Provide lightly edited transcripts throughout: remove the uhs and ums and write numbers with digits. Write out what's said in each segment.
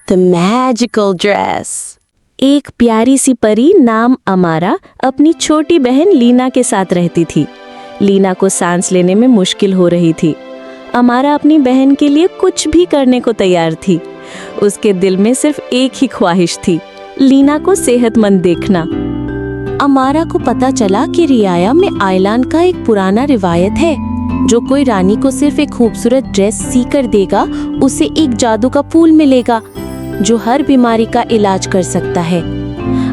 The magical dress. एक प्यारी सी परी नाम अमारा अपनी छोटी बहन लीना के साथ रहती थी। लीना को सांस लेने में मुश्किल हो रही थी। अमारा अपनी बहन के लिए कुछ भी करने को तैयार थी। उसके दिल में सिर्फ एक ही ख्वाहिश थी, लीना को सेहतमंद देखना। अमारा को पता चला कि रियाया में आयलान का एक पुराना रिवायत है, जो कोई रानी को सिर्फ एक खूबसूरत ड्रेस सी कर देगा, उसे एक जादू का फूल मिलेगा जो हर बीमारी का इलाज कर सकता है।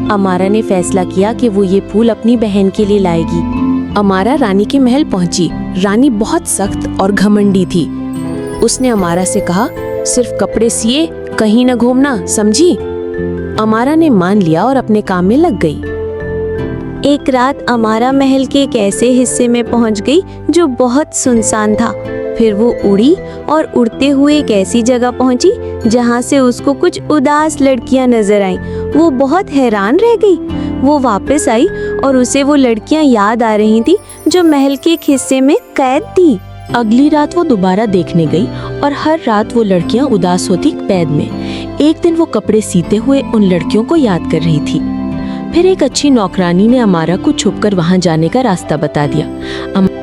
अमारा ने फैसला किया कि वो ये फूल अपनी बहन के लिए लाएगी। अमारा रानी के महल पहुंची। रानी बहुत सख्त और घमंडी थी। उसने अमारा से कहा, सिर्फ कपड़े सिए, कहीं न घूमना, समझी? अमारा ने मान लिया और अपने काम में लग गई। एक रात अमारा महल के एक ऐसे हिस्से में पहुंच गई जो बहुत सुनसान था। फिर वो उड़ी और उड़ते हुए एक ऐसी जगह पहुंची जहां से उसको कुछ उदास लड़कियां नजर आईं। वो बहुत हैरान रह गई। वो वापस आई और उसे वो लड़कियां याद आ रही थी जो महल के एक हिस्से में कैद थी। अगली रात वो दोबारा देखने गई और हर रात वो लड़कियां उदास होती कैद में। एक दिन वो कपड़े सीते हुए उन लड़कियों को याद कर रही थी। फिर एक अच्छी नौकरानी ने अमारा को छुपकर वहां जाने का रास्ता बता दिया।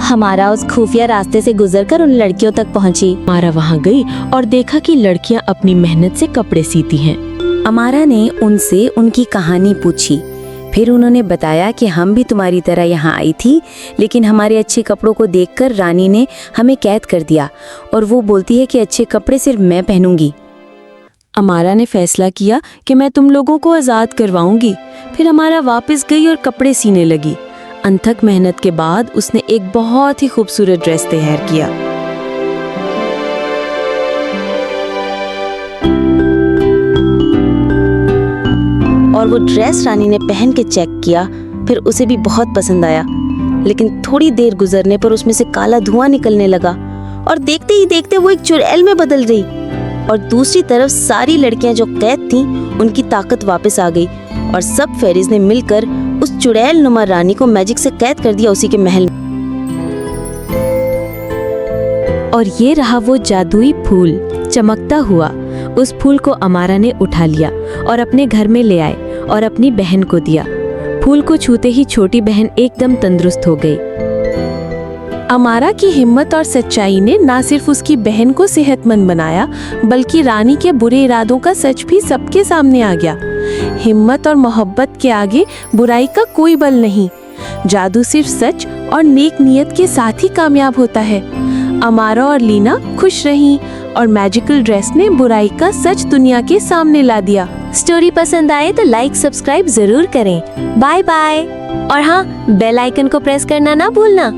अमारा उस खुफिया रास्ते से गुजरकर उन लड़कियों तक पहुंची। अमारा वहां गई और देखा कि लड़कियां अपनी मेहनत से कपड़े सीती हैं। अमारा ने उनसे उनकी कहानी पूछी। फिर उन्होंने बताया कि हम भी तुम्हारी तरह यहाँ आई थी, लेकिन हमारे अच्छे कपड़ों को देखकर रानी ने हमें कैद कर दिया और वो बोलती है कि अच्छे कपड़े सिर्फ मैं पहनूंगी। अमारा ने फैसला किया कि मैं तुम लोगों को आज़ाद करवाऊंगी। फिर अमारा वापस गई और कपड़े सीने लगी। अनथक मेहनत के बाद उसने एक बहुत ही खूबसूरत ड्रेस तैयार किया। और वो ड्रेस रानी ने पहन के चेक किया। फिर उसे भी बहुत पसंद आया, लेकिन थोड़ी देर गुजरने पर उसमें से काला धुआं निकलने लगा और देखते ही देखते वो एक चुड़ैल में बदल गई। और दूसरी तरफ सारी लड़कियां जो कैद थीं, उनकी ताकत वापस आ गई और सब फेरीज ने मिलकर उस चुड़ैल नुमा रानी को मैजिक से कैद कर दिया उसी के महल में। और ये रहा वो जादुई फूल चमकता हुआ। उस फूल को अमारा ने उठा लिया और अपने घर में ले आए और अपनी बहन को दिया। फूल को छूते ही छोटी बहन एकदम तंदुरुस्त हो गई। अमारा की हिम्मत और सच्चाई ने न सिर्फ उसकी बहन को सेहतमंद बनाया, बल्कि रानी के बुरे इरादों का सच भी सबके सामने आ गया। हिम्मत और मोहब्बत के आगे बुराई का कोई बल नहीं। जादू सिर्फ सच और नेक नियत के साथ ही कामयाब होता है। अमारा और लीना खुश रहीं और मैजिकल ड्रेस ने बुराई का सच दुनिया के सामने ला दिया। स्टोरी पसंद आए तो लाइक सब्सक्राइब जरूर करें। Bye bye. और हाँ, बेल आइकन को प्रेस करना ना भूलना।